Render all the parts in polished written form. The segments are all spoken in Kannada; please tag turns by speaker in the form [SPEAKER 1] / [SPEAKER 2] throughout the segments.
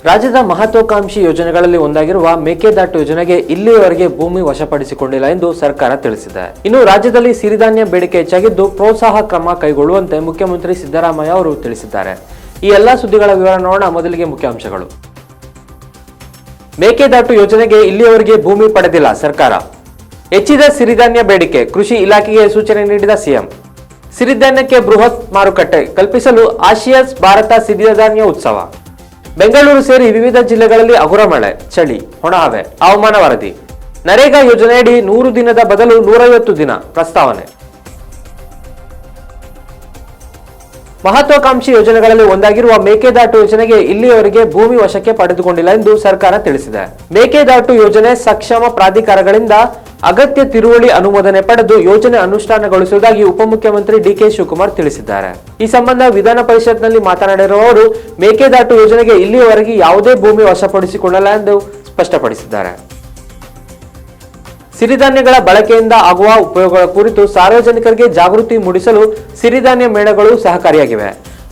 [SPEAKER 1] ರಾಜ್ಯದ ಮಹತ್ವಾಕಾಂಕ್ಷಿ ಯೋಜನೆಗಳಲ್ಲಿ ಒಂದಾಗಿರುವ ಮೇಕೆದಾಟು ಯೋಜನೆಗೆ ಇಲ್ಲಿಯವರೆಗೆ ಭೂಮಿ ವಶಪಡಿಸಿಕೊಂಡಿಲ್ಲ ಎಂದು ಸರ್ಕಾರ ತಿಳಿಸಿದೆ. ಇನ್ನು ರಾಜ್ಯದಲ್ಲಿ ಸಿರಿಧಾನ್ಯ ಬೇಡಿಕೆ ಹೆಚ್ಚಾಗಿದ್ದು ಪ್ರೋತ್ಸಾಹ ಕ್ರಮ ಕೈಗೊಳ್ಳುವಂತೆ ಮುಖ್ಯಮಂತ್ರಿ ಸಿದ್ದರಾಮಯ್ಯ ಅವರು ತಿಳಿಸಿದ್ದಾರೆ. ಈ ಎಲ್ಲಾ ಸುದ್ದಿಗಳ ವಿವರ ನೋಡೋಣ. ಮೊದಲಿಗೆ ಮುಖ್ಯಾಂಶಗಳು. ಮೇಕೆದಾಟು ಯೋಜನೆಗೆ ಇಲ್ಲಿಯವರೆಗೆ ಭೂಮಿ ಪಡೆದಿಲ್ಲ ಸರ್ಕಾರ. ಹೆಚ್ಚಿದ ಸಿರಿಧಾನ್ಯ ಬೇಡಿಕೆ, ಕೃಷಿ ಇಲಾಖೆಗೆ ಸೂಚನೆ ನೀಡಿದ ಸಿಎಂ. ಸಿರಿಧಾನ್ಯಕ್ಕೆ ಬೃಹತ್ ಮಾರುಕಟ್ಟೆ ಕಲ್ಪಿಸಲು ಆಸಿಯಾಸ್ ಭಾರತ ಸಿರಿಧಾನ್ಯ ಉತ್ಸವ. ಬೆಂಗಳೂರು ಸೇರಿ ವಿವಿಧ ಜಿಲ್ಲೆಗಳಲ್ಲಿ ಹಗುರ ಮಳೆ, ಚಳಿ, ಒಣಹವೆ. ಹವಾಮಾನ ವರದಿ. ನರೇಗಾ ಯೋಜನೆಯಡಿ 100 ದಿನದ ಬದಲು 150 ದಿನ ಪ್ರಸ್ತಾವನೆ. ಮಹತ್ವಾಕಾಂಕ್ಷಿ ಯೋಜನೆಗಳಲ್ಲಿ ಒಂದಾಗಿರುವ ಮೇಕೆದಾಟು ಯೋಜನೆಗೆ ಇಲ್ಲಿಯವರೆಗೆ ಭೂಮಿ ವಶಕ್ಕೆ ಪಡೆದುಕೊಂಡಿಲ್ಲ ಎಂದು ಸರ್ಕಾರ ತಿಳಿಸಿದೆ. ಮೇಕೆದಾಟು ಯೋಜನೆ ಸಕ್ಷಮ ಪ್ರಾಧಿಕಾರಗಳಿಂದ ಅಗತ್ಯ ತಿರುವಳಿ ಅನುಮೋದನೆ ಪಡೆದು ಯೋಜನೆ ಅನುಷ್ಠಾನಗೊಳಿಸುವುದಾಗಿ ಉಪಮುಖ್ಯಮಂತ್ರಿ ಡಿಕೆ ಶಿವಕುಮಾರ್ ತಿಳಿಸಿದ್ದಾರೆ. ಈ ಸಂಬಂಧ ವಿಧಾನ ಪರಿಷತ್ನಲ್ಲಿ ಮಾತನಾಡಿರುವ ಅವರು, ಮೇಕೆದಾಟು ಯೋಜನೆಗೆ ಇಲ್ಲಿಯವರೆಗೆ ಯಾವುದೇ ಭೂಮಿ ವಶಪಡಿಸಿಕೊಳ್ಳಲ್ಲ ಎಂದು ಸ್ಪಷ್ಟಪಡಿಸಿದ್ದಾರೆ. ಸಿರಿಧಾನ್ಯಗಳ ಬಳಕೆಯಿಂದ ಆಗುವ ಉಪಯೋಗಗಳ ಕುರಿತು ಸಾರ್ವಜನಿಕರಿಗೆ ಜಾಗೃತಿ ಮೂಡಿಸಲು ಸಿರಿಧಾನ್ಯ ಮೇಳಗಳು ಸಹಕಾರಿಯಾಗಿವೆ.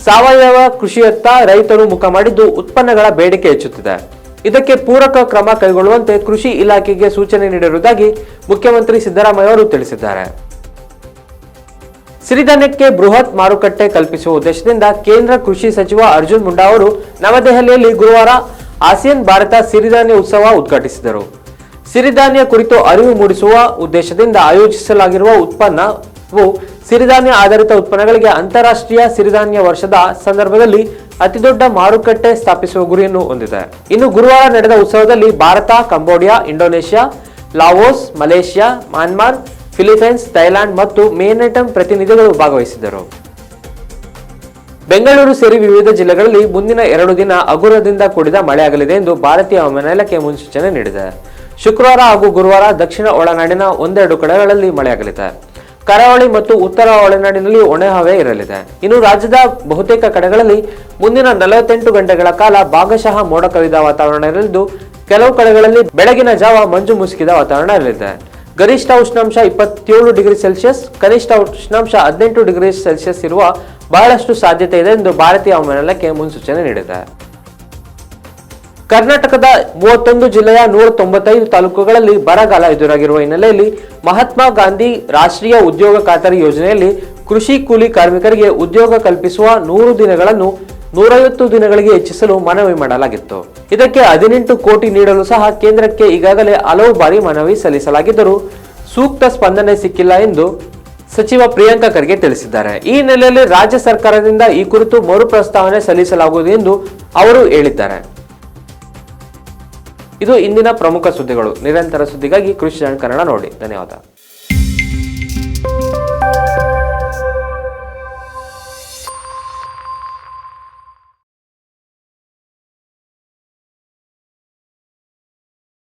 [SPEAKER 1] ಸಾವಯವ ಕೃಷಿಯತ್ತ ರೈತರು ಮುಖ ಮಾಡಿದ್ದು ಉತ್ಪನ್ನಗಳ ಬೇಡಿಕೆ ಹೆಚ್ಚುತ್ತಿದೆ. ಇದಕ್ಕೆ ಪೂರಕ ಕ್ರಮ ಕೈಗೊಳ್ಳುವಂತೆ ಕೃಷಿ ಇಲಾಖೆಗೆ ಸೂಚನೆ ನೀಡಿರುವುದಾಗಿ ಮುಖ್ಯಮಂತ್ರಿ ಸಿದ್ದರಾಮಯ್ಯ ಅವರು ತಿಳಿಸಿದ್ದಾರೆ. ಸಿರಿಧಾನ್ಯಕ್ಕೆ ಬೃಹತ್ ಮಾರುಕಟ್ಟೆ ಕಲ್ಪಿಸುವ ಉದ್ದೇಶದಿಂದ ಕೇಂದ್ರ ಕೃಷಿ ಸಚಿವ ಅರ್ಜುನ್ ಮುಂಡಾ ಅವರು ನವದೆಹಲಿಯಲ್ಲಿ ಗುರುವಾರ ಆಸಿಯಾನ್ ಭಾರತ ಸಿರಿಧಾನ್ಯ ಉತ್ಸವ ಉದ್ಘಾಟಿಸಿದರು. ಸಿರಿಧಾನ್ಯ ಕುರಿತು ಅರಿವು ಮೂಡಿಸುವ ಉದ್ದೇಶದಿಂದ ಆಯೋಜಿಸಲಾಗಿರುವ ಉತ್ಪನ್ನವು ಸಿರಿಧಾನ್ಯ ಆಧಾರಿತ ಉತ್ಪನ್ನಗಳಿಗೆ ಅಂತಾರಾಷ್ಟ್ರೀಯ ಸಿರಿಧಾನ್ಯ ವರ್ಷದ ಸಂದರ್ಭದಲ್ಲಿ ಅತಿದೊಡ್ಡ ಮಾರುಕಟ್ಟೆ ಸ್ಥಾಪಿಸುವ ಗುರಿಯನ್ನು ಹೊಂದಿದೆ. ಇನ್ನು ಗುರುವಾರ ನಡೆದ ಉತ್ಸವದಲ್ಲಿ Bharat, Cambodia, Indonesia, Laos, Malaysia, Myanmar, Philippines, Thailand ಮತ್ತು ವಿಯೆಟ್ನಾಂ ಪ್ರತಿನಿಧಿಗಳು ಭಾಗವಹಿಸಿದ್ದರು. ಬೆಂಗಳೂರು ಸೇರಿ ವಿವಿಧ ಜಿಲ್ಲೆಗಳಲ್ಲಿ ಮುಂದಿನ 2 ದಿನ ಹಗುರದಿಂದ ಕೂಡಿದ ಮಳೆಯಾಗಲಿದೆ ಎಂದು ಭಾರತೀಯ ಹವಾಮಾನ ಇಲಾಖೆ ಮುನ್ಸೂಚನೆ ನೀಡಿದೆ. ಶುಕ್ರವಾರ ಹಾಗೂ ಗುರುವಾರ ದಕ್ಷಿಣ ಒಳನಾಡಿನ ಒಂದೆರಡು ಕಡೆಗಳಲ್ಲಿ ಮಳೆಯಾಗಲಿದೆ. ಕರಾವಳಿ ಮತ್ತು ಉತ್ತರ ಒಳನಾಡಿನಲ್ಲಿ ಒಣಹವೆ ಇರಲಿದೆ. ಇನ್ನು ರಾಜ್ಯದ ಬಹುತೇಕ ಕಡೆಗಳಲ್ಲಿ ಮುಂದಿನ 48 ಗಂಟೆಗಳ ಕಾಲ ಭಾಗಶಃ ಮೋಡ ಕವಿದ ವಾತಾವರಣ ಇರಲಿದ್ದು, ಕೆಲವು ಕಡೆಗಳಲ್ಲಿ ಬೆಳಗಿನ ಜಾವ ಮಂಜು ಮುಸುಕಿದ ವಾತಾವರಣ ಇರಲಿದೆ. ಗರಿಷ್ಠ ಉಷ್ಣಾಂಶ 27 ಡಿಗ್ರಿ ಸೆಲ್ಸಿಯಸ್, ಕನಿಷ್ಠ ಉಷ್ಣಾಂಶ 18 ಡಿಗ್ರಿ ಸೆಲ್ಸಿಯಸ್ ಇರುವ ಬಹಳಷ್ಟು ಸಾಧ್ಯತೆ ಇದೆ ಎಂದು ಭಾರತೀಯ ಹವಾಮಾನ ಇಲಾಖೆ ಮುನ್ಸೂಚನೆ ನೀಡಿದೆ. ಕರ್ನಾಟಕದ 31 ಜಿಲ್ಲೆಯ 195 ತಾಲೂಕುಗಳಲ್ಲಿ ಬರಗಾಲ ಎದುರಾಗಿರುವ ಹಿನ್ನೆಲೆಯಲ್ಲಿ ಮಹಾತ್ಮ ಗಾಂಧಿ ರಾಷ್ಟ್ರೀಯ ಉದ್ಯೋಗ ಖಾತರಿ ಯೋಜನೆಯಲ್ಲಿ ಕೃಷಿ ಕೂಲಿ ಕಾರ್ಮಿಕರಿಗೆ ಉದ್ಯೋಗ ಕಲ್ಪಿಸುವ 100 ದಿನಗಳನ್ನು 150 ದಿನಗಳಿಗೆ ಹೆಚ್ಚಿಸಲು ಮನವಿ ಮಾಡಲಾಗಿತ್ತು. ಇದಕ್ಕೆ 18 ಕೋಟಿ ನೀಡಲು ಸಹ ಕೇಂದ್ರಕ್ಕೆ ಈಗಾಗಲೇ ಹಲವು ಬಾರಿ ಮನವಿ ಸಲ್ಲಿಸಲಾಗಿದ್ದರೂ ಸೂಕ್ತ ಸ್ಪಂದನೆ ಸಿಕ್ಕಿಲ್ಲ ಎಂದು ಸಚಿವ ಪ್ರಿಯಾಂಕ ಖರ್ಗೆ ತಿಳಿಸಿದ್ದಾರೆ. ಈ ಹಿನ್ನೆಲೆಯಲ್ಲಿ ರಾಜ್ಯ ಸರ್ಕಾರದಿಂದ ಈ ಕುರಿತು ಮರು ಪ್ರಸ್ತಾವನೆ ಸಲ್ಲಿಸಲಾಗುವುದು ಎಂದು ಅವರು ಹೇಳಿದ್ದಾರೆ. ಇದು ಇಂದಿನ ಪ್ರಮುಖ ಸುದ್ದಿಗಳು. ನಿರಂತರ ಸುದ್ದಿಗಾಗಿ ಕೃಷಿ ಜಾಣ ಕನ್ನಡ ನೋಡಿ. ಧನ್ಯವಾದ.